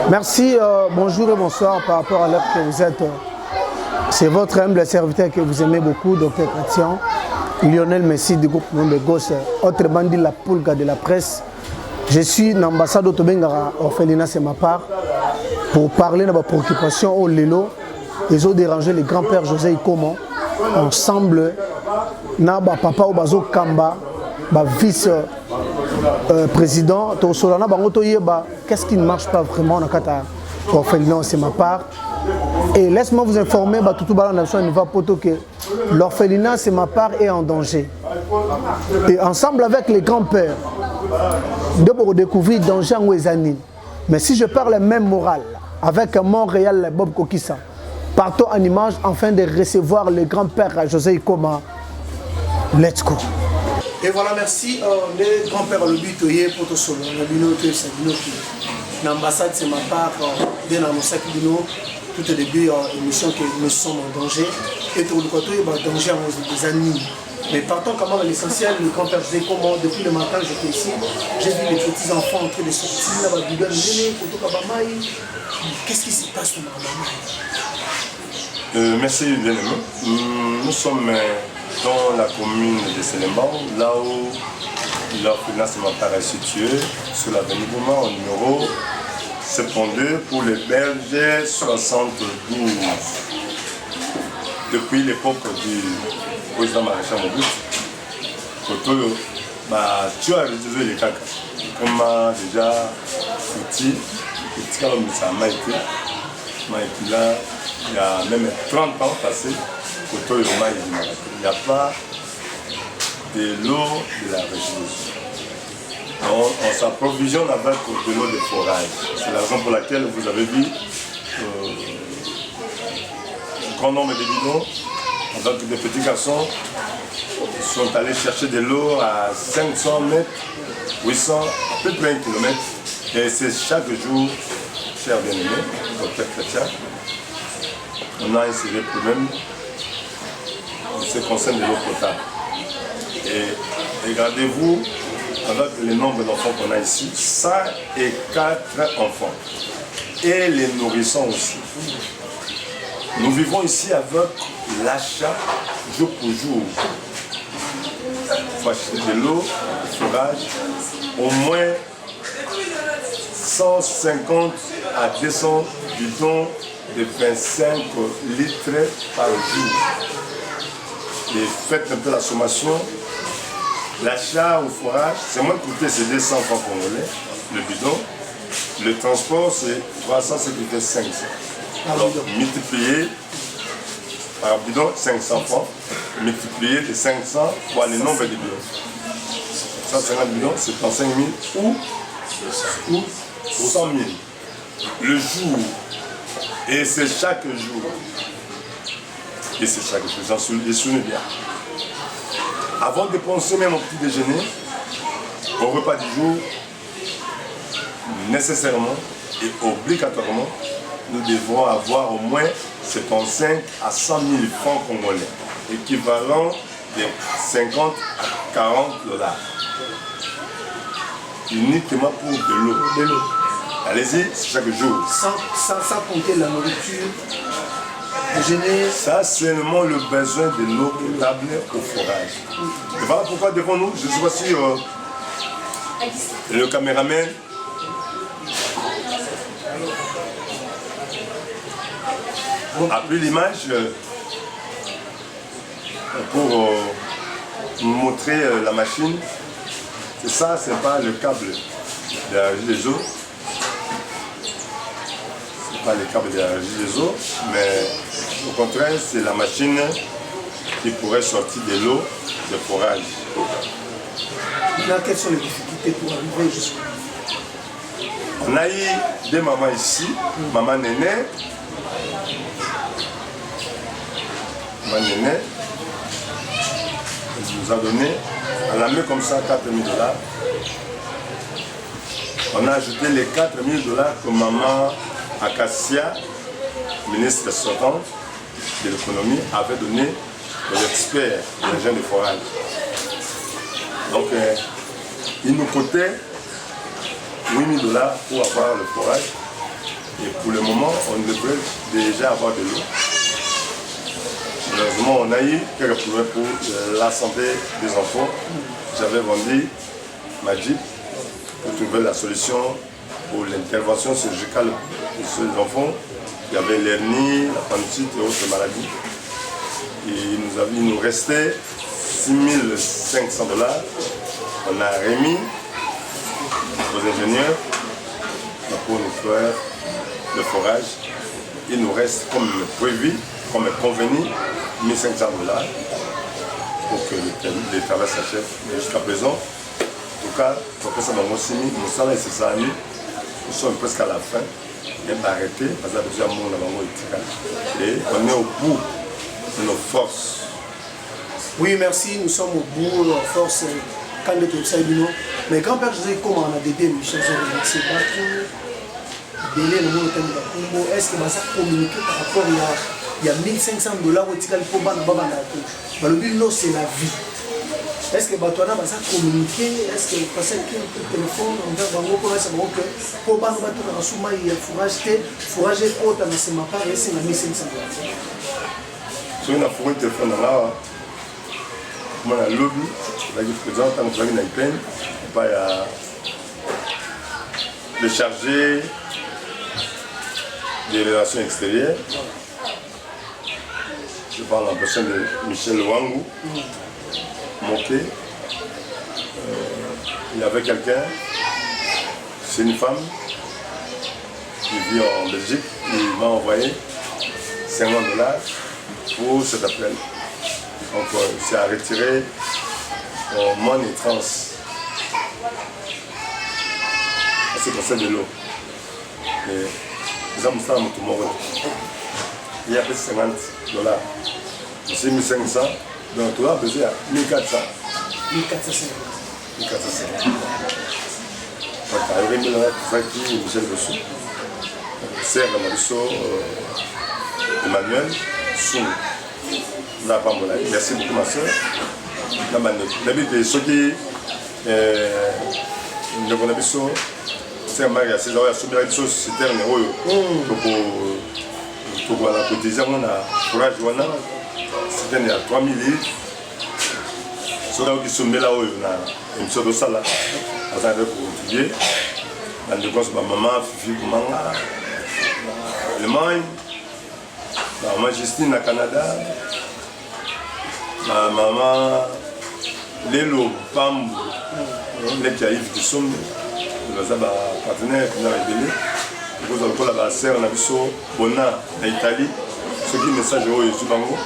Merci, bonjour et bonsoir par rapport à l'heure que vous êtes. C'est votre humble serviteur que vous aimez beaucoup, Dr Christian, Lionel Messi du groupe de Gauche, autrement dit la poulga de la presse. Je suis l'ambassade d'Otobengara, orphelinat c'est ma part, pour parler de ma préoccupation au Lelo. Ils ont dérangé le grand-père José Ikomo, ensemble, na papa Obazo Kamba, vice-président, qu'est-ce qui ne marche pas vraiment dans l'orphelinat, c'est ma part. Et laisse-moi vous informer, que l'orphelinat, c'est ma part, est en danger. Et ensemble avec les grands-pères, pour découvrir le danger en Ouezanine. Mais si je parle même moral, avec Montréal, Bob Kokissa, partons en image afin de recevoir le grand-père José Ikoma. Let's go. Et voilà, merci. Le grand-père le but pour tout solo. L'ambassade, c'est ma part. Tout au début, émission que nous sommes en danger. Et tout le côté, danger aux animaux. Mais partons quand même à l'essentiel, le grand-père José Ikoma, depuis le matin, j'étais ici. J'ai vu les petits-enfants en train de sortir. Qu'est-ce qui se passe merci, bien-aimé. Nous sommes dans la commune de Séléman, là où l'orphelinat est situé, sur l'avenue Bouma, au numéro 72 pour les bergers 72. Depuis l'époque du président Maréchal Mobutu, tu as réalisé les caca. Comme déjà petit, comme ça m'a été là, il y a même 30 ans passés. Il n'y a pas de l'eau de la région. On s'approvisionne avec de l'eau de forage. C'est la raison pour laquelle vous avez vu un grand nombre de bidons avec des petits garçons qui sont allés chercher de l'eau à 500 mètres, 800, à peu près 1 kilomètre. Et c'est chaque jour, cher bien-aimé, Dr Chrétien, on a un sérieux problème. Ce concerne de l'eau potable. Et regardez-vous, avec le nombre d'enfants qu'on a ici, 104 enfants. Et les nourrissons aussi. Nous vivons ici avec l'achat jour pour jour. Il faut acheter de l'eau, du forage, au moins 150 à 200 bidons de 25 litres par jour. Et faites un peu la sommation. L'achat au forage, c'est moins coûté, c'est 200 francs congolais, le bidon. Le transport, c'est 300, ce qui fait 500. Alors, multiplié par bidon, 500 francs, multiplié de 500 fois le nombre de bidons. 150 bidons, c'est 35 000 ou 100 000 le jour. Et c'est chaque jour. Et c'est chaque chose, j'en souviens bien. Avant de penser même au petit déjeuner, au repas du jour, nécessairement et obligatoirement, nous devons avoir au moins 75 à 100 000 francs congolais, équivalent de 50 à 40 $. Uniquement pour de l'eau. Allez-y, c'est chaque jour. Sans compter la nourriture. Ça, c'est seulement le besoin de l'eau potable au forage. Et voilà pourquoi devant nous, je ne sais pas si le caméraman a pris l'image pour montrer la machine. C'est ça, c'est pas le câble de la régie des eaux. C'est pas le câble de la régie des eaux, mais au contraire, c'est la machine qui pourrait sortir de l'eau de forage. Quelles sont les difficultés pour arriver jusqu'au bout? On a eu des mamans ici, maman Néné. Maman Néné, elle nous a donné, elle a mis comme ça 4 000 $. On a ajouté les 4 000 $ que maman Acacia, ministre sortante de l'économie, avait donné aux experts de l'agent de forage. Donc, il nous coûtait 8 000 $ pour avoir le forage. Et pour le moment, on devrait déjà avoir de l'eau. Malheureusement, on a eu quelques problèmes pour la santé des enfants. J'avais vendu ma Jeep pour trouver la solution pour l'intervention chirurgicale pour ces enfants. Il y avait l'hernie, l'appendicite et autres maladies. Et il nous restait 6 500 $. On a remis aux ingénieurs pour nous faire le forage. Il nous reste comme prévu, comme convenu, 1 500 $ pour que les travaux s'achèvent. Mais jusqu'à présent, en tout cas, nous sommes presque à la fin. Et arrêté, parce que déjà et on est au bout de nos forces. Oui, merci, nous sommes au bout de nos forces. Mais grand-père José, comment on a dédié Michel Zoré, est-ce que ça communiquer par rapport il y a 1 500 $ au Tikal pour le but, non, c'est la vie. Est-ce que Batouana va communiquer? Est-ce que passer un téléphone envers Bango pour savoir que pour Bango Batouana Souma il y a fourragé autant dans ses mapas et c'est la 1 500 $. Si on a fourré le téléphone là, on a lobby, la président tant que la peine, pas de charger des relations extérieures. Je parle en personne de Michel Wangou. Monté. Il y avait quelqu'un, c'est une femme qui vit en Belgique, il m'a envoyé 50 $ pour cet appel. Donc c'est à retirer Money Trans. C'est pour ça de l'eau. Et ça me il y a plus de 50 $. C'est 1 500 $. Donc, tu as besoin de 1400. 1450. 1450. Donc, il y a un Michel Bessou. Serre Emmanuel Sou. Merci beaucoup, ma soeur. D'habitude, ceux qui ne connaissent pas, c'est Marie, c'est là où il y a souvent des choses citernes. Pour la cotiser, on a courage. C'était à 3000 litres. C'est là où ils sont mis là-haut, il y a une sorte de salle là. Pour étudier. Dans le cas, ma maman, Fifi, l'Allemagne, ma maman Justine au Canada, ma maman Lélo, Pam, les qui arrivent qui sont les partenaires qui ont révélé. Vous avez encore la sœur, on a vu ça, Bona, en Italie. Ce qui est message au Bango.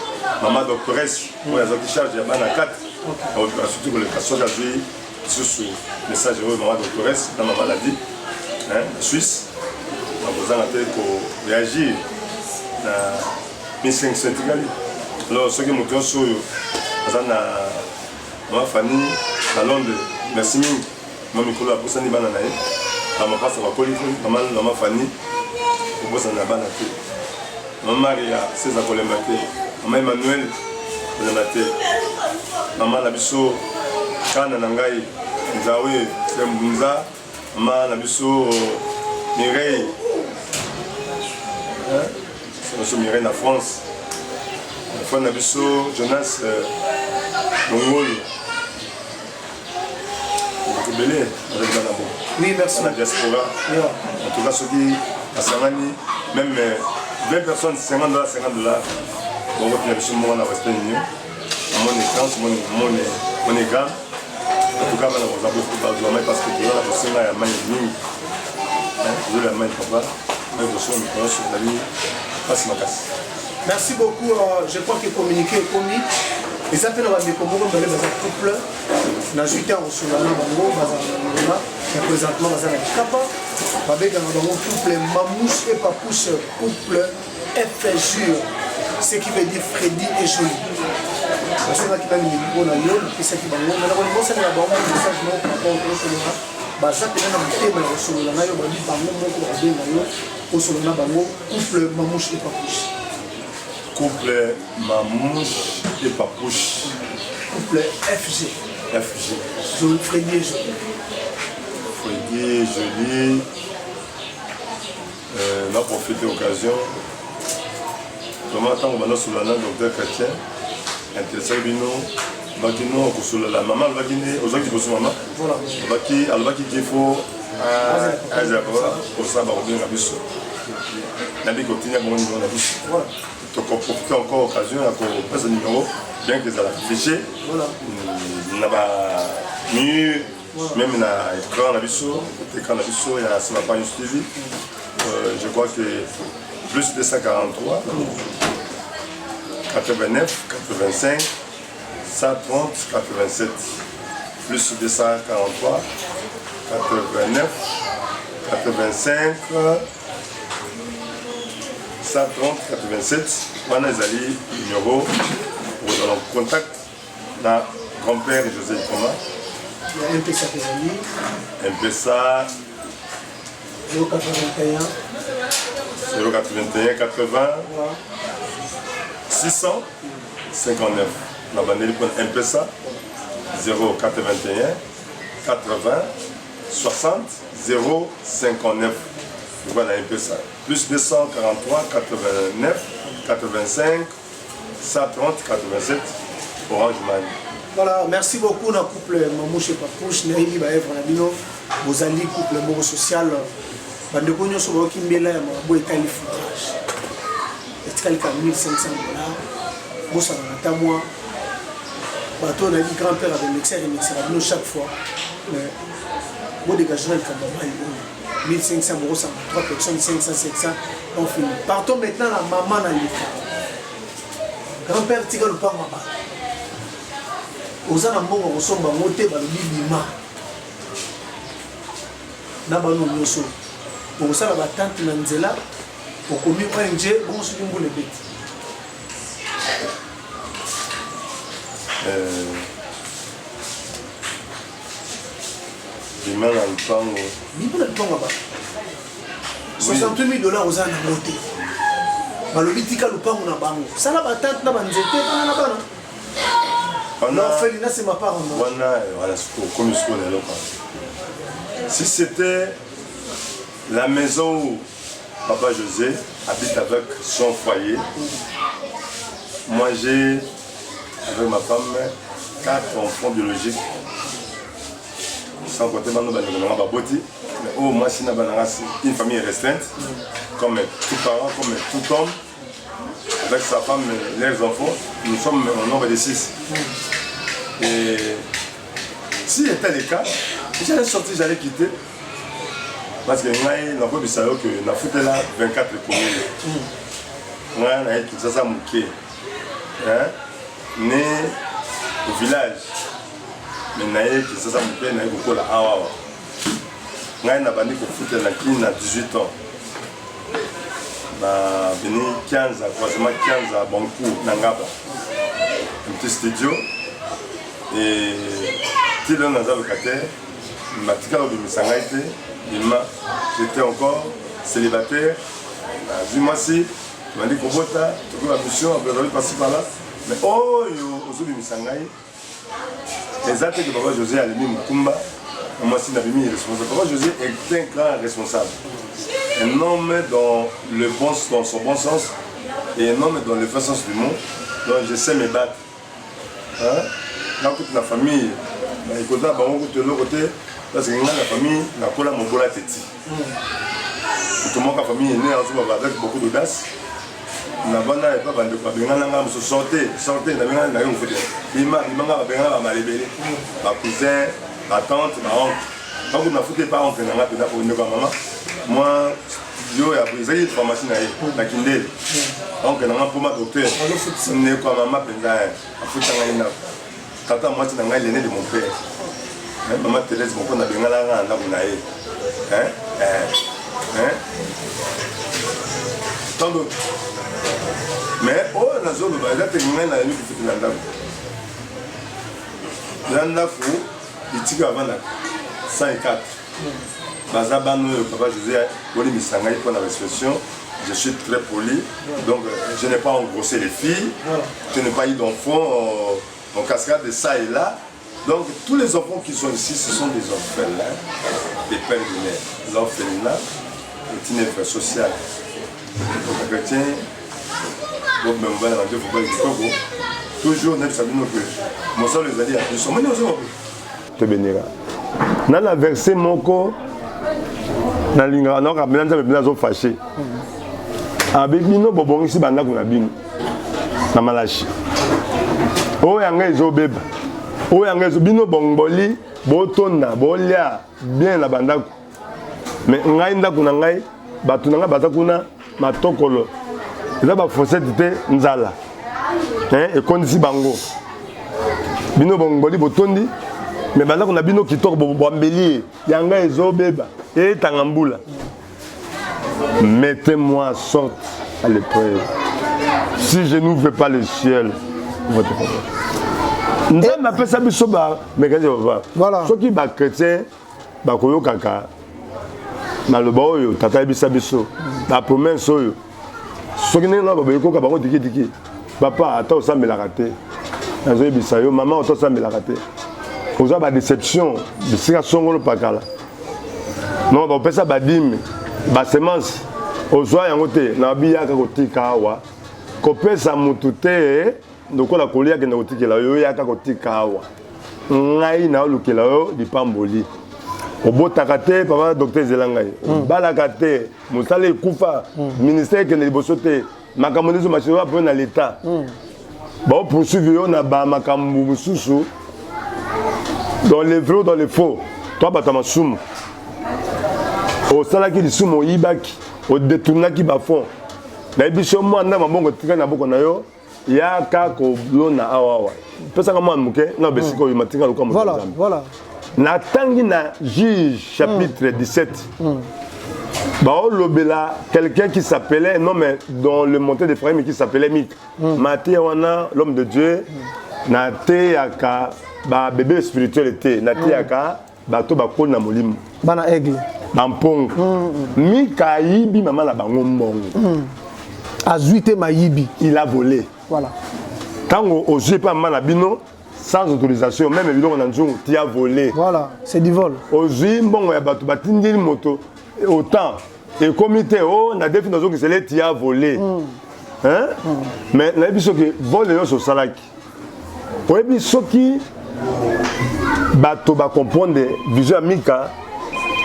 Maman doctoresse, qui charge il y a 4. Surtout que le cas a joué sur ce message au maman doctoresse dans ma maladie, en Suisse. On a besoin de réagir à 1500 $. Alors, ceux qui m'ont dit sur ma famille à Londres, merci mille. Je suis là pour ça. Je suis là pour ma famille. Je suis là pour maman Maria, César Kolemate, maman Emmanuel Kolemate, maman Nabiso, Kana Nangai, Nzawe, Sembunza, maman Nabiso, Mireille, c'est Mireille en France, maman Nabiso, Jonas, Longol, oui, merci. La diaspora, en tout cas ceux qui à Sangani, même 20 personnes, 50 $, 50 $. Bon, on a besoin de respect de nous. Mon écran, mon écran. En tout cas, on a beaucoup de parce que tu as la personne là, il y a main et demi. Je vais la main de papa. Mais je suis en sur la vie. Passe ma casse. Merci beaucoup. Je crois que communiquer est commis. Et ça fait que les Congolais sont un couple. Dans 8 ans, sur la Bango, présentement, dans la Kapa. Avec un couple Mamouche et Papouche, couple FJU, ce qui veut dire Freddy et Jolie. Parce que qui va nous dire que c'est qui va nous dire que c'est qui va nous couple Mamouche et Papouche. Couple Mamouche et Papouche. Couple FG. FG. Freddy et Jolie. Freddy et Jolie. On a profité de l'occasion. Vraiment, tant que sur le docteur Chrétien, intéressé la maman, elle va guider aux gens qui posent maman. Elle va quitter faut à Zéro pour ça, on va bien la vie continue à mon niveau. Donc on profite encore occasion pour passer le numéro, bien que ça l'a affiché. On a mieux, même dans l'écran, il y a sur la page suivie. Je crois que plus de 143, 89, 85, 130, 87. Plus de 143, 89, 85, 130, 87. On a les numéros pour dans le contact dans grand-père José Ikoma. Il y a un PSA des amis. Un PSA 081 081 80 659. La bannière pour un PSA 081 80 60 059. Voilà un PSA. Plus 243 89 85 130 87 Orange Money. Voilà, merci beaucoup na couple Mamouche et Papouche, Naïli Baèvre Nabino, vous allez couple moro social, bande konyo sobo kimbela ya mabo etali foutage. Etikali ka $1500, bosa na tamwa. Bato na dit grand-père avec mixeur et mixeur Nabino chaque fois. Mais bon dégagement le kabama 1500 euros, 3 personnes, 500, 700, on finit. Partons maintenant la maman dans l'État. Grand-père tika le pas maman. Aux alentours, on sommes en moté par le bima. Nabano Yoso. Pour ça, la tante Nanzela, pour commis ONG, bon, c'est une bonne bête. Bima dans le temps. Bima dans le temps là-bas. $60 000 aux alentours. Le bitika le pas on a bango. Ça la tante na banzete na na bana. C'est ma part. Si c'était la maison où Papa José habite avec son foyer, moi j'ai, avec ma femme, 4 enfants biologiques. Sans compter mais au moins si une famille restreinte, comme tout parent, comme tout homme, avec sa femme et leurs enfants, nous sommes au nombre de 6. Et si c'était le cas, j'allais sortir, j'allais quitter. Parce que nous avons dit que nous avons fait là 24 communes. Nous avons dit que ça a manqué. Né au village. Mais nous avons dit que ça a manqué, nous avons dit que Awawa. Nous avons dit que nous avons fait 18 ans. Nous avons venu 15 à croisement 15 à Bankou, Nangaba. Un petit studio. Et si l'on a un locataire, j'étais encore célibataire. Dis-moi si, tu m'as dit que tu as la mission, tu vas passer par là. Mais oh, les actes que Papa José a mis Mukumba, moi aussi, Papa José est un grand responsable. Un homme dans son bon sens et un homme dans le vrai sens du mot. Donc je sais me battre. Dans toute la famille, il faut d'abord de l'autre côté, parce que la famille n'a pas la mobola teti. Tout le monde la famille est née avec beaucoup d'audace. La bonne n'est pas de quoi bien sortez, n'a rien à faire. Il m'a libéré. Ma cousin, ma tante, ma oncle. Quand vous n'avez foutu pas oncle, n'a pas pour une maman. Moi, je suis une formation à Kindel. Donc, je suis pour ma docteur. Je suis quoi maman pendant tata moi tu n'as l'aîné de mon père. Maman Thérèse, mon père n'a bien la tant d'autres. Mais oh, la zone où elle a terminé la nuit qui fait l'anda fou, il tire avant la 104. Bazabano, Papa José, Boli Missangaï pour la restriction. Je suis très poli, donc je n'ai pas engrossé les filles, je n'ai pas eu d'enfants en cascade de ça et là. Donc tous les enfants qui sont ici, ce sont des orphelins, des pères de mère. L'orphelinat est une œuvre sociale. Donc, les chrétiens, donc, même on va dans Dieu, il faut pas les Congo. Toujours, on a salué nos peuples. Mon sang les a dit, ils sont menés aux te bénira. Dans la verset Moko, dans l'ingra, on a bien fâché. Avec Bino, Bobon, ici, Banda, qu'on a bien. Dans Malachi. Oh, yanga ezo beba. Oh, yanga ezo bino bongboli, botona, bolia, bien la bandako. Mais ngai ndako na ngai, batu na ngai batakuna matokolo. Eza ba fossette te nzala. Et kondisi bango. Bino bongboli botondi, mais bandako na bino kitoko bombeli, yanga ezo beba. Et tangambula. Mettez-moi en sorte à l'épreuve. Si je n'ouvre pas le ciel, votre problème. M'appelle ça bisoba, mais quand je vois. Voilà. Ceux qui sont chrétiens, bakoyo kaka. Maloba oyo, tata bisa biso. La promesse oyo. Ceux qui n'ont pas bakoyo kaka, bako diki. Papa, attends ça me l'a raté. Nazo bisa yo, maman attends ça me l'a raté. Vous avez des déceptions, des situations pas kala. Non, on peut ça badim, ba semence. Ozwa yango te, na biyaka kotika awa. Kopesa mutu te, lokola kolia ke na kotikela yo yaka kotika awa. Ngai na olukela yo dipamboli. Obotaka te papa docteur Zelangai. Balaka te, mosala ekufa, ministère ke na liboso te, makambo ndezo machiro po na l'état. Ba poursuivre yo na ba makambo mususu. Dans les vrais, dans les faux. Toi batama sumu. O sala ki disumo yibaki. Au détourna qui bafond. Na biso mo anda mabongo tika na boko na yo ya ka ko lona awawa. Pesa kama muke na besiko yo matinga luka mo. Voilà, voilà. Na tangi na Juge chapitre 17. Ba lobela quelqu'un qui s'appelait non mais dans le monté d'Ephraïm qui s'appelait Mik. Maté wana l'homme de Dieu na te yaka ba bébé spiritualité na te yaka ba to ba ko na molimo. Bana aigle. Bampong. Mika yibi maman la bango mbongo. Azuite mayibi. Il a volé. Voilà. Quand on ne pas maman la bino sans autorisation, même évidemment on a dit tu as volé. Voilà, c'est du vol. Aujourd'hui bon ya batu batindi moto autant et comité oh na défi dans que c'est tu as volé. Hein? Mais na biso que vol yo so salaki. Pour biso qui bato ba comprendre vision Mika.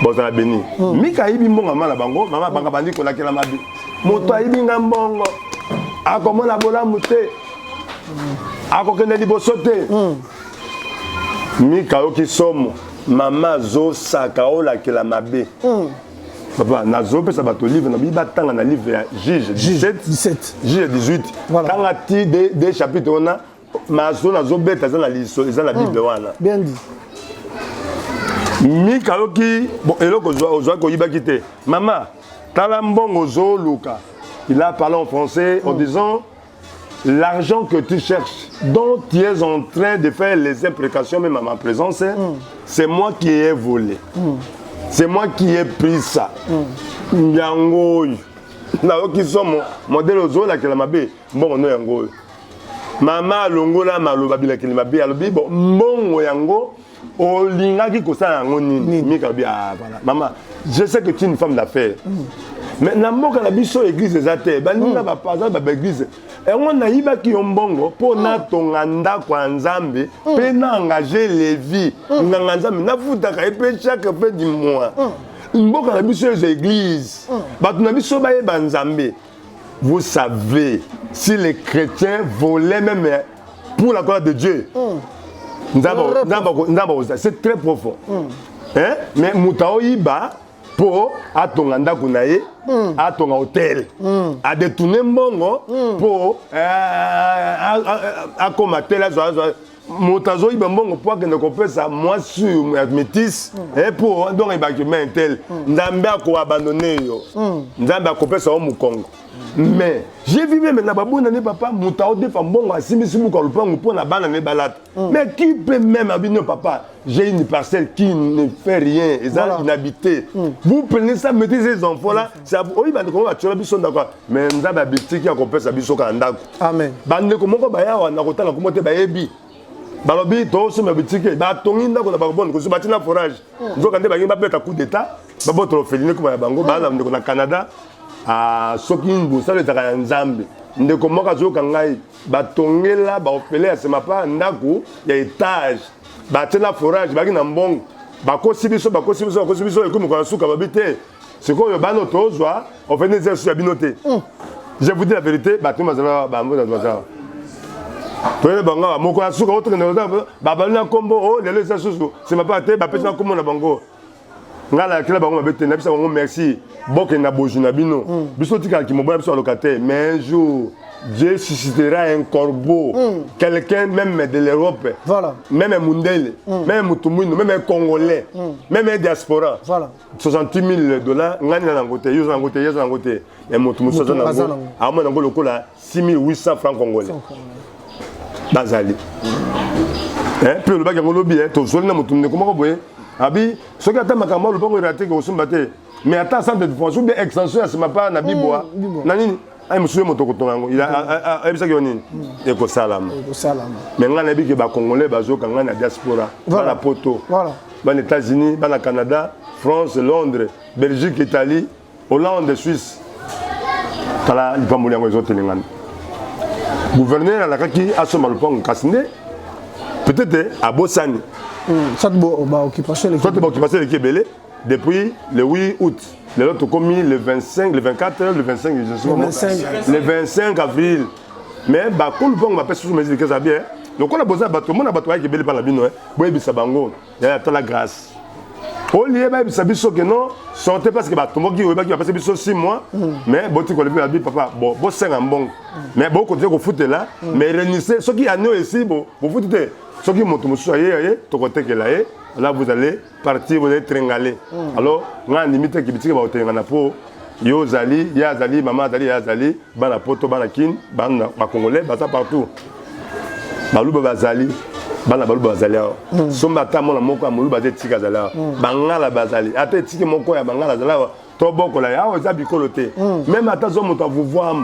Bon, ça a béni. Mika ibi mbongo mama bango, mama banga bandi ko lakela mabi. Moto ibi ngambongo. Akomo la bola muté. Akokende liboso te. Mika oki somo, mama zo saka o lakela mabe. Papa, nazo pesa bato livre na biba tanga na livre ya Juge 17. Juge 18. Voilà. Tanga ti des chapitres on a mazo nazo beta za na liso, za na Bible wana. Bien dit. Mika yoki bon eloko ozwa ko yibaki te maman tala mbongo zo luka il a parlé en français en disant l'argent que tu cherches dont tu es en train de faire les imprécations même à ma présence c'est moi qui ai volé c'est moi qui ai pris ça yango na yoki somo modèle ozo la kela mabe mbongo no yango maman longola maloba bila kela mabe alobi bon mbongo yango olingaki kosala yango nini Mika bi voilà maman je sais que tu es une femme d'affaires mais na mboka na biso église ezate baninga ba pasteur ba église et on a yibaki yombongo pour na tonga ndako ya Nzambe pe na engager les vies nganga Nzambe na futaka pe chaque fin du mois mboka na biso église bato na biso ba yeba Nzambe vous savez si les chrétiens volaient même pour la gloire de Dieu c'est très profond. Hein? Mais Moutao Iba, pour atonga ndako na ye, atonga hôtel, a détourné mbongo pour akomater la joie. Moutazo Iba mbongo pour que ne compte ça moi sur métis et pour donc il va que main tel Nzambe ko abandonner yo. Nzambe ko pesa au Mukongo. Mais j'ai vu même na babuna ne papa Moutao de mbongo asimisi mu ko lupango pour na bana ne balate. Mais qui peut même abino papa, j'ai une parcelle qui ne fait rien, ils sont inhabités. Vous prenez ça, mettez ces enfants là, ça oui bah comment tu vas biso d'accord. Mais Nzambe habité qui a compé ça biso ka ndako. Amen. Bande ko moko ba ya na kotala ko mote ba yebi. Balobi to so me bitike ba tongi ndako na ba bonne ko so batina forage. Nzoka nde ba ngimba peta coup d'état. babo trofélini ko ba bango ba na Canada a soki ndu ça le taka nzambe ndeko moka zoka ngai batongela ba opele ya sema pa ndako ya étage ba tena forage ba kina mbongo ba kosibiso ekomi ko suka ba bité c'est quoi ba no tozwa on fait des exercices ya binoté je vous dis la vérité ba tuma za ba mbo za za toi banga moko ya suka autre ba ba na kombo oh les exercices c'est pas te ba pesa kombo na bango ngala kila bango ba bité na bisa bango merci boke na bojuna bino biso tika ki moboya biso locataire mais un jour Dieu suscitera un corbeau, quelqu'un même de l'Europe, voilà. Même un Mundele, même un Mutumino, même un Congolais, même un diaspora. Voilà. 68 000 $, ngani na ngote, yuzo na ngote, yezo na ngote, et Mutumu sozo na ngote, à moi na ngote lokola 6 800 francs congolais. Bazali. Puis le bac ngolobi, to soli na Mutumu comment boye. Abi, ce qui attend makambo le bango raté ko sumbate. Mais attends ça de fonction bien extension à ce mapa na biboa. Nani ay monsieur motokotonga ngo il a ebisa yoni eko salama mais ngana bi ke ba congolais bazoka ngana diaspora bana poto bana États-Unis bana Canada France Londres Belgique Italie Hollande Suisse kala ipamuli yango ezotelengana gouverneur alakaki asoma lupango kasinde peut-être à Bossani ça ba occupation l'équipe belé depuis le 8 août. L'autre commis le 25, le 24, le 25, le 25 avril. Mais bah quand le bon m'a fait sous mes idées que ça bien. Donc on a besoin de bateau, mon bateau qui est belé par la bino, boy bisabango, il y a la grâce. Au lieu bah bisabiso que non, sortez parce que bateau qui va passer biso 6 mois, mais bon tu connais la vie papa, bon 5 en bon. Mais bon continuer au foot là, mais réunissez ceux qui année ici bon, vous footez. Ceux qui montent monsieur aïe, to côté que là là vous allez partir, vous allez tringaler. Alors, on a limite qui bitiki ba otengana po yo zali, ya zali, maman zali, ya zali, bana poto, bana kin, bana ba congolais, basa partout. Baluba bazali, bana baluba bazali. Somba ta mona moko amuluba te tika zala. Bangala bazali. Ate tiki moko ya bangala zala. To boko la ya o za bikolote. Même ata zo moto vous voir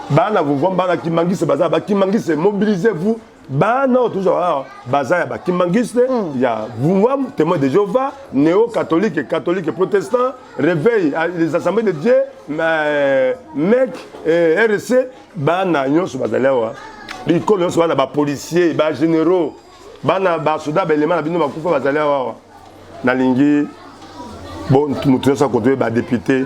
bana vous voir bana ki mangise bazala, ba ki mangise mobilisez-vous. Bah non, toujours, bazar, Kimangiste, il y a vous, témoin de Jéhovah, néo-catholique et catholique et protestant, réveil, les assemblées de Dieu, mec, RC, bah, n'a sur Bazalewa. Les colons sont là, policiers, bah, généraux, bah, na souda, bah, les mains, bah, Koufa Bazalewa. Nalingi, bon, nous tenons ça contre les députés.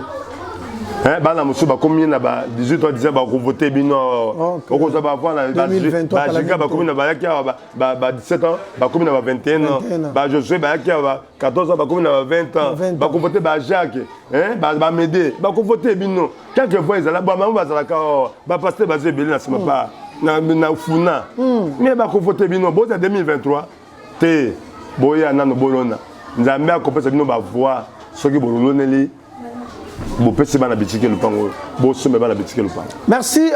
Bana musu ba combien na ba 18 ans disait ba voter bino oko za ba voir na 2023 ba jiga ba combien na ba yakia ba 17 ans ba combien na ba 21 ans ba Josué ba yakia ba 14 ans ba combien na ba 20 ans ba ko voter ba Jacques ba m'aider ba ko voter bino quelques fois ils là ba maman ba za ka ba pasteur ba zebeli na sima pas na funa mais ba ko voter bino bo 2023 te boya na no bolona nzambe akopesa bino ba voix soki boloneli. Merci,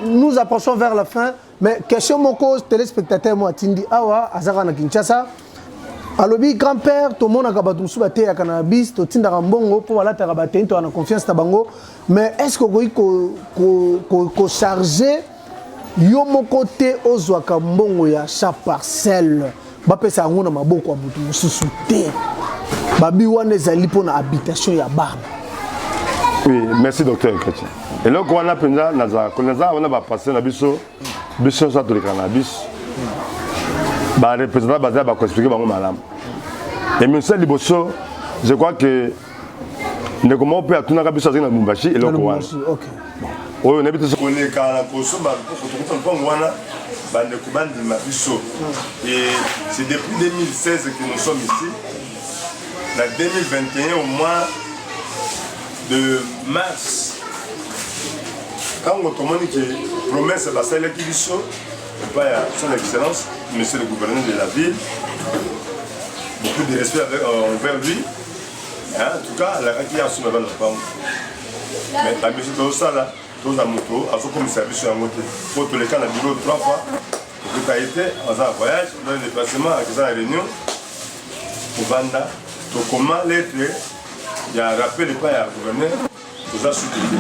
nous approchons vers la fin. Mais question mon cause, téléspectateur, moi, Tindi Awa, Azara na Kinshasa. Alobi, grand-père, tout le monde a gabatou sous la terre à cannabis, tout le monde a bongo, pour la terre à bataille, tu as confiance à Bango. Mais est-ce que vous chargez mon côté aux Ouakambongo ya chaque parcelle? Bapé ça on a maboko à boutou sous terre. Babi wane zali pour na habitation ya barbe. Oui, merci docteur Chrétien. Et là, quand on a pensé, on a passé na biso ça tout le cannabis. Bah représentant basé va expliquer bango malam. Et monsieur Liboso, je crois que ne comment on peut atuna ka biso na Lumbashi et loko wana. OK. Oui, on habite sur les kana koso ba ko to wana bande ko bande ma biso. Et c'est depuis 2016 que nous sommes ici. En 2021 au mois de mars, quand on commande que promesse va s'aller qui biso, son excellence, monsieur le gouverneur de la ville, beaucoup de respect envers lui. En tout cas, la qui a son avant le pan. Mais la musique de ça là, tous la moto, à ce comme service sur la moto, pour tous les cas, on a bureau 3 fois. Tout a été en un voyage, dans le déplacement, avec la réunion, au Banda, tout comment l'être. Il y a un rappel de pas à gouverneur, tout ça soutenu.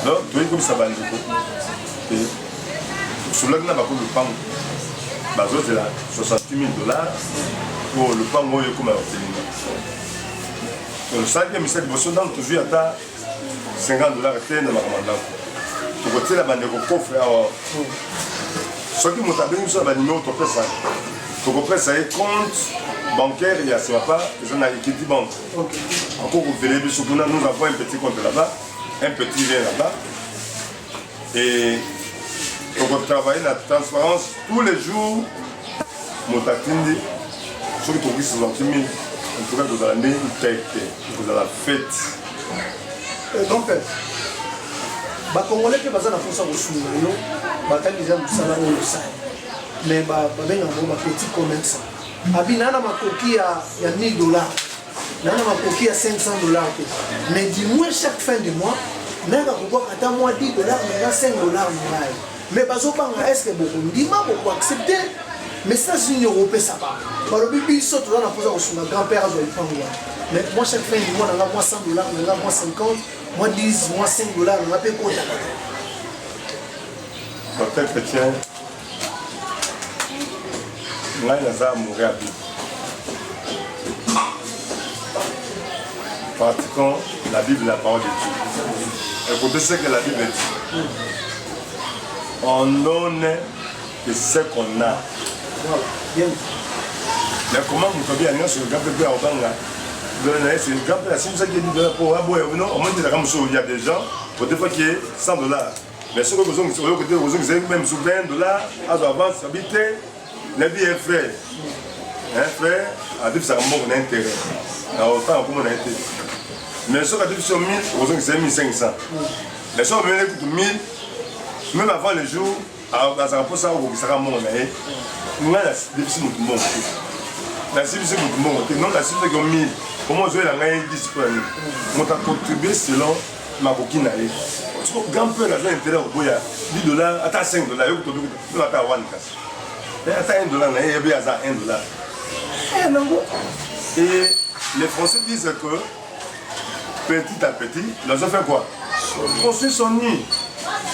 Donc, tu es comme ça, et sur le plan, le pan, c'est là $68 000 pour le pan comme un le salaire de ministère de l'émotion dans toujours à 50 $, était dans ma commandant. Tu côté la bande de coffre, ce qui m'a bien sur la numéro, tu peux ça. Tu peux ça compte bancaire, il y a ce pas, ils ont Equity Bank. Encore vous verrez, nous avons un petit compte là-bas, un petit lien là-bas. Et on va travailler la transparence tous les jours. Motatindi, ceux qui trouvent que c'est 60 000, en tout cas, vous allez une tête, vous allez la fête. Donc, les Congolais qui sont dans la fonction de Soumayo, ils ont le salaire, mais ils ont un petit commerce. Ils ont un coquille à 1 000 $, ils ont un coquille à 500 $. Mais dis-moi, chaque fin du mois, ils ont moins 10 $, ils ont 5 $. Mais est-ce que beaucoup accepter? Mais ça, c'est une Européenne, ça va. Le bébé, il saute dans la position de son grand-père, je vais le prendre. Mais moi, chaque fin du mois, on a moins 100 $, on a moins 50, moins 10, moins 5 $, on a payé quoi? Docteur Chrétien, moi, je vais mourir à vie. Pratiquons la Bible, la parole de Dieu. Écoutez ce que la Bible dit. On donne de ce qu'on a. Bien. Mais comment vous pouvez aller sur le grand peuple à Obanga? C'est le grand peuple, c'est ça qui est dit pour Aboye. Non, au moins, il y a des gens, pour des fois qui est 100 $. Mais ce que vous avez même sur 20 $, à l'avance, habiter, les billets frères. Un frère, à dire que ça a un intérêt. Autant comme on a été. Mais ce que vous avez sur 1000, vous avez 1500. Mais si on veut 1000, même avant les jours, à ça rapport ça, vous savez, nous avons difficile de monde. La civilisation de monde, non la civilisation de 1000. Comment je vais la gagner 10 pour nous? On a contribué selon ma coquine. Tu vois, grand peu l'argent intérêt au boya, 10 $, à 5 $, il y a à 1 $. Et à 1 $, il y a bien à 1 $. Et les Français disent que petit à petit, l'argent fait quoi? Il construit son nid.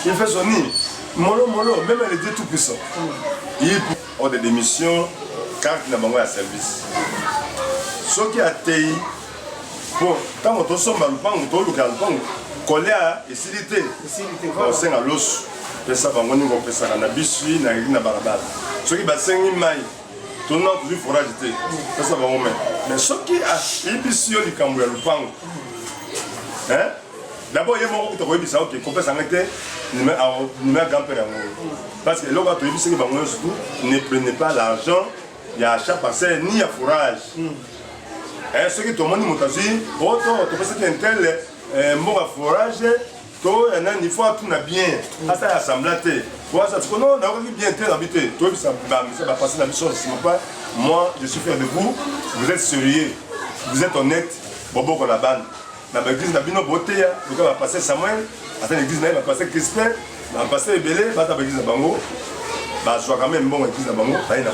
Il fait son nid. Molo, même les dieux tout puissants. Il a des démissions, carte n'a pas de service. Ce qui a été, bon, quand on sommes dans le pan, on a collé à facilité. On sait à l'os. Et ça va on fait ça dans la biscuit, dans la barabara. Ce qui va s'engager maille, tout le monde toujours forage. Ça va on met. Mais ce qui a une biscuit du Camboué, le pan. Hein? D'abord, il y a beaucoup de gens qui ont compris ça, mais grand-père. Parce que l'autre, ne prenez pas l'argent, il y a achat parcelle, ni à fourrage. Ceux qui ont monté mon taxi, tu penses qu'il y a un tel mot à fourrage, il faut tout bien. Ça, c'est assemblé. Non, on a bien tel habité. Ça va passer la même chose. Moi, je suis fier de vous, vous êtes sérieux, vous êtes honnête, bobo qu'on la bande. Dans l'église, on va passer Samuel, dans l'église, on va passer Crispin, on va passer Ebélé, on va passer l'église de Bango. Je vois quand même bon l'église de Bango, il y a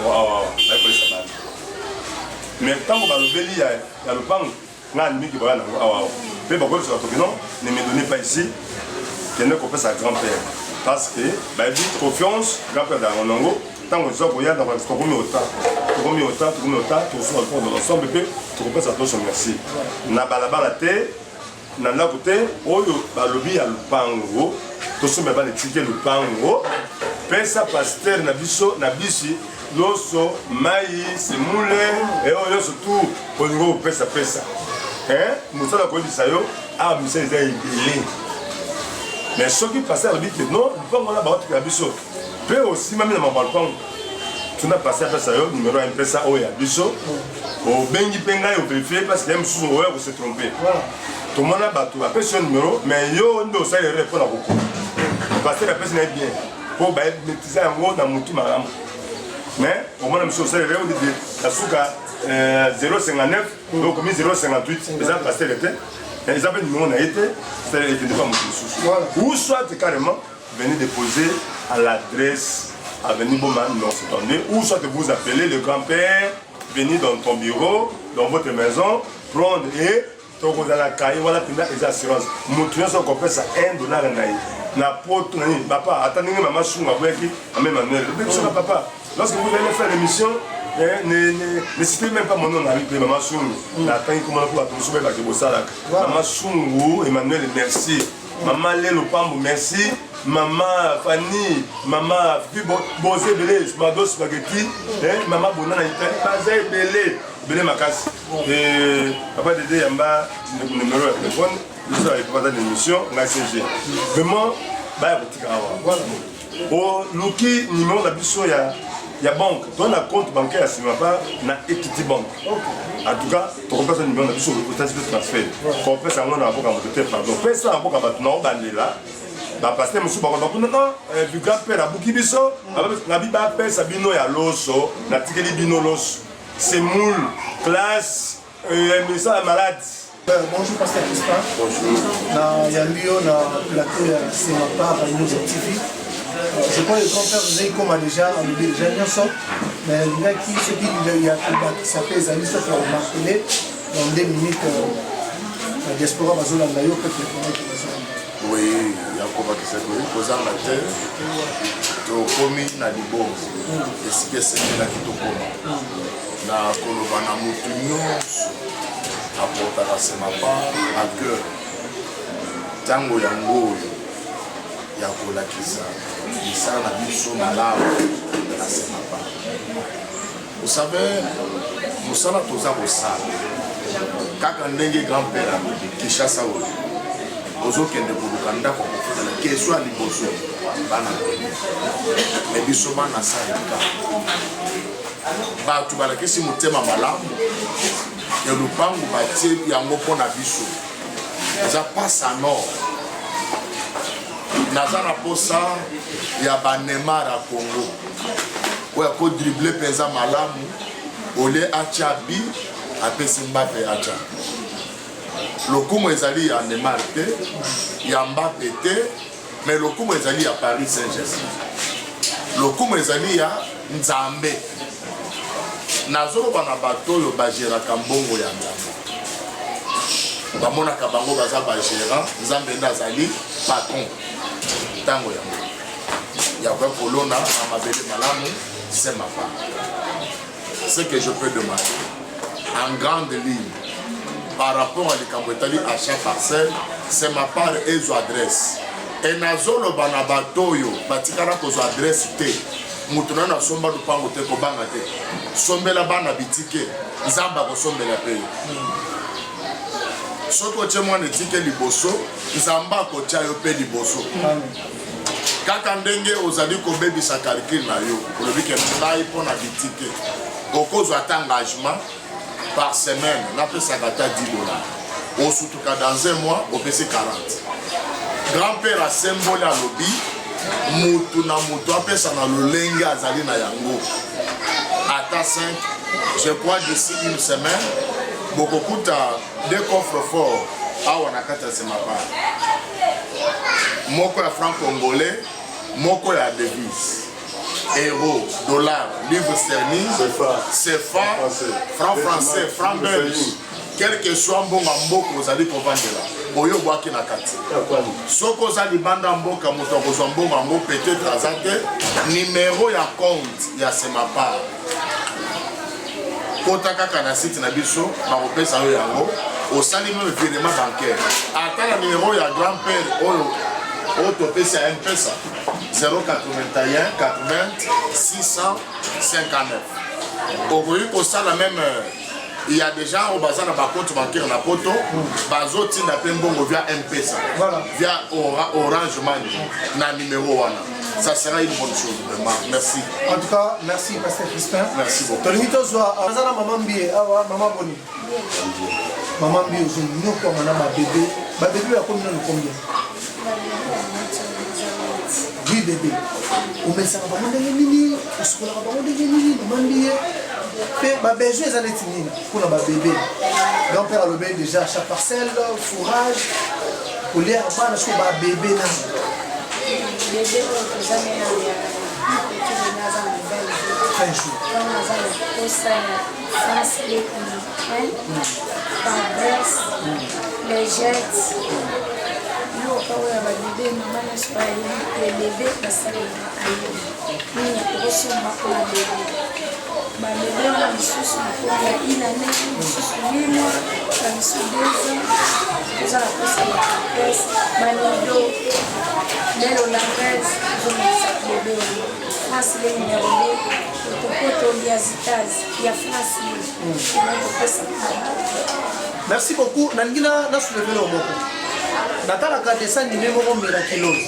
mais tant qu'on va le béli, il y a le pan, il y a un ennemi qui va aller. Mais pourquoi je suis non, ne me donnez pas ici, qu'il ne coupe sa grand-père. Parce que, confiance, grand-père d'Aronongo, tant qu'on soit voyant dans le temps, tu remets au temps, tu reçois le fond de l'ensemble, tu coupe sa toche, merci. Na balaba la terre, na la côté, oyo balobi ya lupango, to so me ba le ticket lupango, pesa pasteur na biso na bisi, loso, maïs, moule, et oyo surtout olingo pesa. Hein? Moussa ko bisa yo, ah moussa ezai ilé. Mais ce qui passait à l'habitude, non, lupango na ba otika biso. Pe aussi même na mabalpang. Tu n'as passé à ça, numéro 1 pesa oya biso. Au bengi penga au vérifier parce qu'il y a un sous oya vous se tromper. Tout le monde a battu, après ce numéro, mais yo ne sait pas répondre à beaucoup. Parce que la personne est bien. Pour maîtriser un mot dans mon tout maram. Mais au moins, monsieur Osei, on dit la souka 0,59, donc 0,58, les gens passaient l'été. Ils avaient le numéro, on a été, c'était pas mon sous. Ou soit carrément, venez déposer à l'adresse Avenue Boma, non, c'est tombé. Ou soit vous appelez le grand-père, venir dans ton bureau, dans votre maison, prendre et vous allez la caille, voilà, les assurances. Mon client, ça compte ça $1 na pote, papa, attendez, maman, je suis à même Manuel. Papa, lorsque vous allez faire l'émission, ne citez même pas mon nom avec Maman Sungu. La tante comment on peut attendre sur la Kebosalak. Maman Sungu, Emmanuel, merci. Maman Lélo Pambo, merci. Maman Fanny, Maman Bosé Belé, Mado Spaghetti, Maman Bonana Italie, Bazé Belé, Belé Makas. Et Papa Dédé Yamba, numéro de téléphone, nous avons pas d'émission, on a CG. Vraiment, bah, voilà. Au Luki, numéro d'habitation, il y a banque. Tu as un compte bancaire à Simapa, na Equity Bank. En tout cas, tu comprends ce numéro d'habitation au stade de transfert. Tu comprends ça, on a un peu de pardon. Fais ça, un peu de là. Parce que monsieur Baron, non, du grand-père à Boukibiso, la Bible appelle Sabino ya Loso, la Tikeli Bino Loso. C'est moule, classe, mais ça malade. Bonjour Pasteur Crispin. Bonjour. Il y a Lyon, on a plaqué c'est ma part à News TV. Je crois que le grand-père vous avez comme déjà bien ça. Mais il y a qui se dit qu'il y a un combat qui s'appelle Zali, ça fait remarquer dans 2 minutes. La diaspora va zola d'ailleurs peut-être. Oui, il y a un combat qui s'est posé en la terre. Tokomi na libongo. Et c'est là qui tokoma. Na koloba na mutu nyonso apportaka Semapa à cœur. Tango yango oyo ya kolakisa misala na biso malamu na Semapa. Vous savez, mosala toza kosala kaka ndenge grand-père Kishasa oyo ozokende koluka ndako kofutela keso ya liboso bana me biso bana salika bato balakisi motema malamu ya lupangu batie yango mpo na biso eza pasa nord naza na posa ya banemar ya Congo oyo akodrible mpenza malamu ole atya bi apesi Mbappe atya lokumu ezali ya Neymar te ya Mbappe te mais lokumu ezali ya Paris Saint-Germain lokumu ezali ya Nzambe nazoloba na bato oyo bageraka mbongo ya Nzambe bamonaka bango baza bagérant Nzambe nde azali patron ntango yango yakoya kolona na mabele malamu c'est ma part. Ce que je peux demander en grande ligne par rapport à l'Ikambouetali à chaque parcelle, c'est ma part et son adresse. Et nazolo bana batoyo, batikara ko adresse te. Mutuna na somba lupango te ko banga te. Sombela bana bitike, nzamba ko sombela pe. Soko chemwa ne tike liboso, nzamba ko chayo pe liboso. Kaka ndenge ozali ko bebisa calcul na yo, ko lobi ke ngai pona bitike. Okozo ata engagement par semaine, on a fait ça $10. Au surtout dans un mois, on fait 40. Grand-père a symbole à lobby, mutu na mutu, après ça na l'olenge azali na yango. Ata 5, je crois d'ici une semaine, beaucoup de 2 coffres forts, ah on a 4 c'est ma part. Moko ya franc congolais, moko ya devise. Euro, dollar, livre sterling, CFA, franc français, franc belge, quel que soit bon mboka ozali kovandela oyo bwaki na kati soko ozali banda mboka moto akozwa mbongo yango peut-être aza te numéro ya compte ya Semapa kota kaka na site na biso bakopesa yo yango osali même virement bancaire ata na numéro ya grand-père oyo topesi ya M-Pesa 081 80 659. Okoyi kosala même il y a des gens au bazar na compte bancaire na poto bazo tinda pe mbongo via M-Pesa via Orange Money na numéro wana. Ça sera une bonne chose vraiment. Merci. En tout cas, merci Pasteur Crispin. Merci beaucoup. Tolimito zwa azana maman Mbie, awa maman Boni. Maman Mbie ozonyo kwa mana ba bébé. Ba bébé ya combien de combien? 10 bébés. Omesaka bango ndenge nini? Osukolaka bango ndenge nini? Maman Mbie. Pe ba besoin ezali nini pour ba bébé. Grand-père alobi déjà chaque parcelle, fourrage. Pour les bana so ba bébé na. Bébé aux amis Fin jour. Les jets. Nous, quand on a bébé, maman n'a pas eu les bébés parce que nous avons reçu ma bébé. babebe wana misusu nakomi ya inane misusu mimwa bamisudeza toza na posa bapres banido lelo langaz ozomekisa bebe wana france le numero 2 topoto liazitazi ya france topesa. Merci beaucoup. Nalingi na soulever le moko. Natalaka dessin animé moko miraculose.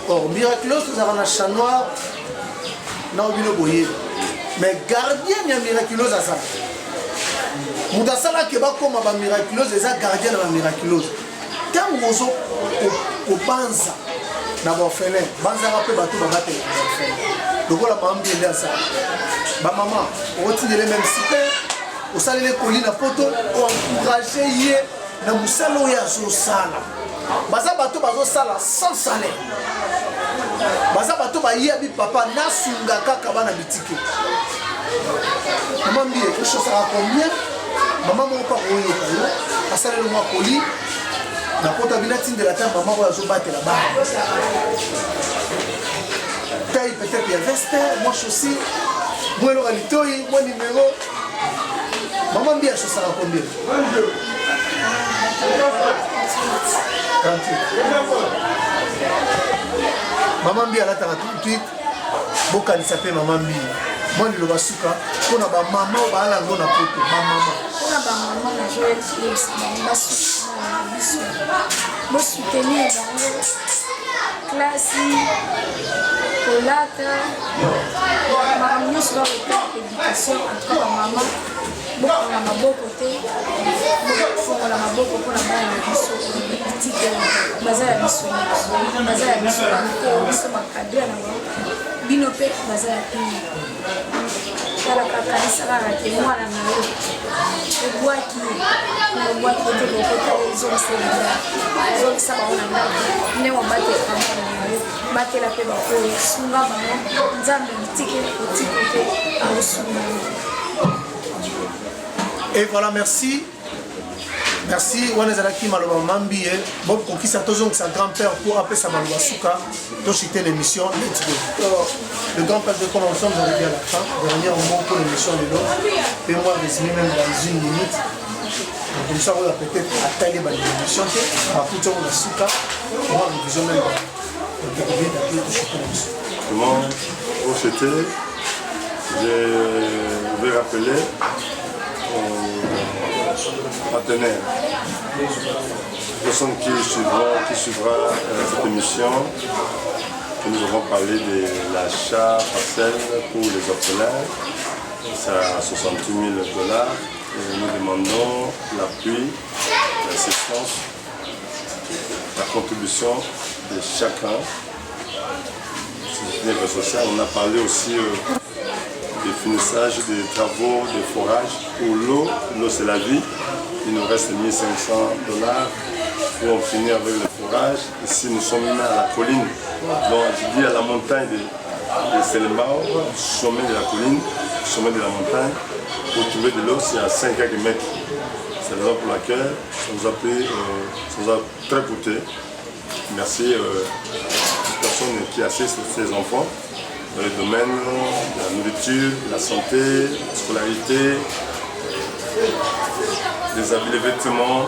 Or miraculose nous avons un chat noir na obino boye. Mais gardien ya miraculose à ça. Muda sala ke ba koma ba miraculose eza gardien na ba miraculose. Tant mozo au banza na ba orphelin. Banza rapé bato ba bate. Donc la maman bien ça. Ba maman, on retire les mêmes super. Au salé les collines à poto, on encourager hier na musalo ya zo sala. Baza bato bazo sala sans salaire. Baza bato ba yebi papa na sunga kaka bana bitike. Maman bien, quelque chose à combien? Maman mon pas oyo kayo, asala le mois poli. Na poto binati de la terre maman va zo battre là-bas. Taille peut-être bien veste, moi chaussée, moi le ralitoi, moi numéro. Maman bien ça sera combien? 38. Maman bien là t'as 38. Boka ni s'appelle maman bien. Moi ni le basuka. On a ba maman ba la ngona poto. Ma maman. On a ba maman na Joël Philips. Basuka na biso. Bo soutenir bango. Classe. Colata. Maman nyos ba éducation en tout cas maman. Beaucoup na maboko te beaucoup na maboko pour na bana biso petite baza ya biso biso makadre na bino pe baza ya pini kala kanisa kala ke mwana na yo ebwaki te kokota ezo msela ezo kisaba ona ndako ne wabate kamana na yo batela pe bakoyo sunga bango nzambe bitike otiko te aosunga. Et voilà, merci. Merci. On est allés à Maloba Mambi. Bob Kokisa toujours sa grand-père pour appeler sa Maloba Souka. Donc c'était l'émission. Let's go. Le grand-père de convention, nous arrivons à la fin. Dernier mot pour l'émission de l'autre. Et moi, résumer même dans une minute. Comme ça, on va peut-être attaquer l'émission. À tout le monde, Souka. Moi, nous disons même. Comment au CT, je vais rappeler partenaires, personnes qui suivra cette émission, que nous avons parlé de l'achat parcelle pour les orphelins, c'est à 68 000 $, et nous demandons l'appui, l'assistance, la contribution de chacun. C'est une social. On a parlé aussi des finissages, des travaux, des forages pour l'eau. L'eau c'est la vie. Il nous reste 1 500 $ pour en finir avec le forage. Ici nous sommes mis à la colline. Donc je dis à la montagne de Selembao, sommet de la colline, sommet de la montagne. Pour trouver de l'eau, c'est à 5 km. C'est la raison pour laquelle ça nous a très coûté. Merci à toutes les personnes qui assistent ces enfants dans le domaine de la nourriture, de la santé, de la scolarité, des habits, les vêtements.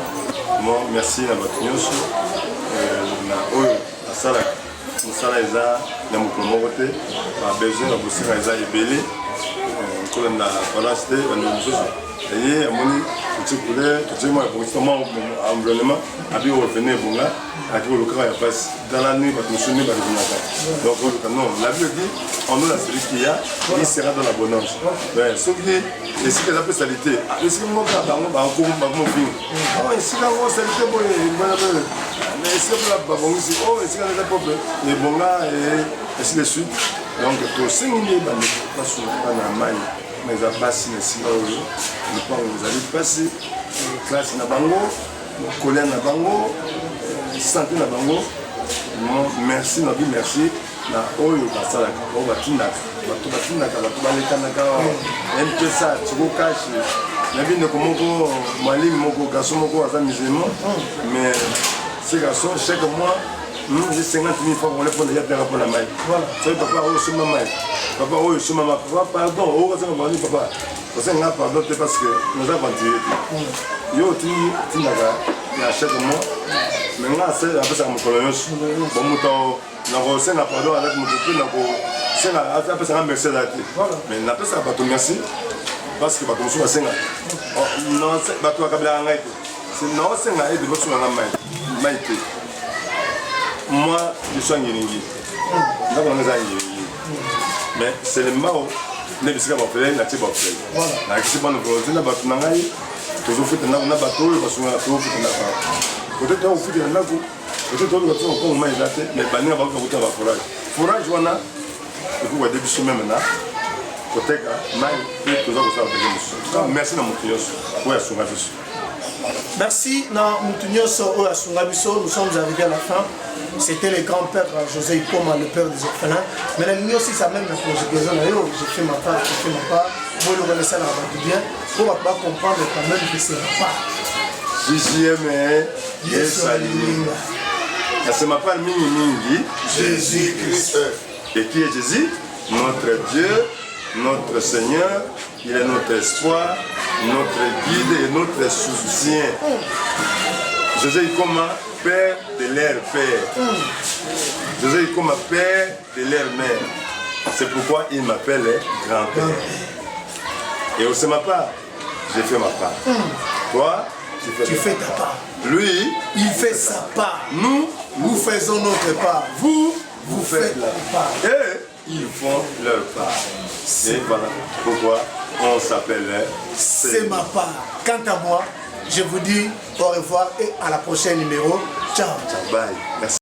Merci à votre nyonso. La salle, il y a beaucoup de côté. Besoin de bosser dans les abélés. Quand on a parlé et amoni tutikule tutima pour environnement abi revenir bonga aki lokaka ya passe dans la nuit parce que nous sommes donc non la Bible dit en nous la celui qui a il sera dans l'abondance mais ce qui est ce que ça peut salité est ce que mon père bango ba ko ba mo fin oh ici là on salité bon mais c'est pour la babongo ici oh ici là les pauvres les bonga et ainsi de suite donc to singini ba ne pas sur na mai mais à passer ici le point où vous allez passer classe na bango collègue na bango santé na bango merci na merci na oyo basala ko batindaka bato balekanaka mpesa tiko kashi na bino komoko mwalimu moko garçon moko aza musulman mais ces garçons chaque mois J'ai 50 000 francs pour les prendre déjà pour la maille. Voilà. Ça veut papa, oh, sur ma maille. Papa, oh, sur ma maille. Papa, pardon, oh, ça va dire papa. Parce que là, pardon, c'est parce que nous avons tiré. Yo, tu n'as pas chaque mois. Maintenant, c'est après ça, mon colonel. Bon, mouton, nous avons pardon avec mon copine. C'est après ça, merci à la tête. Mais après ça, pas tout merci. Parce que pas comme ça, c'est non, c'est pas tout à câbler en aide. C'est non, c'est un aide de votre maille. Moi, je suis un Yélingi. Mais c'est le mao. Ne bisa pas faire la type of la qui pas nous volonté na batu nangai toujours fait na bateau parce qu'on a trop fait na pas peut-être on fait na go peut-être on va faire comme mais là mais bani va pas faire forage wana et vous voyez depuis même là peut-être mais toujours ça va bien merci na Moutunios ouais à son avis. Merci na Moutunios au à son avis. Nous sommes arrivés à la fin. C'était le grand-père José Ikoma, le père des orphelins. Mais la nuit aussi, ça même la conjugaison. J'ai fait ma part, Vous le connaissez là bien. Pour pas comprendre quand même que c'est ma part. JJM, yes, Alinga. C'est ma part Mingi, Jésus-Christ. Et qui est Jésus? Notre Dieu, notre Seigneur. Il est notre espoir, notre guide et notre soutien. José Ikoma, père de leur père. José Ikoma, père de leur mère. C'est pourquoi il m'appelle grand-père. Et aussi ma part, j'ai fait ma part. Toi, tu fais ta part. Lui, il fait sa part. Nous faisons notre part. Vous faites la part. Et ils font leur part. Et voilà pourquoi on s'appelle C'est ma part. Quant à moi, je vous dis au revoir et à la prochaine numéro. Ciao. Ciao, bye. Merci.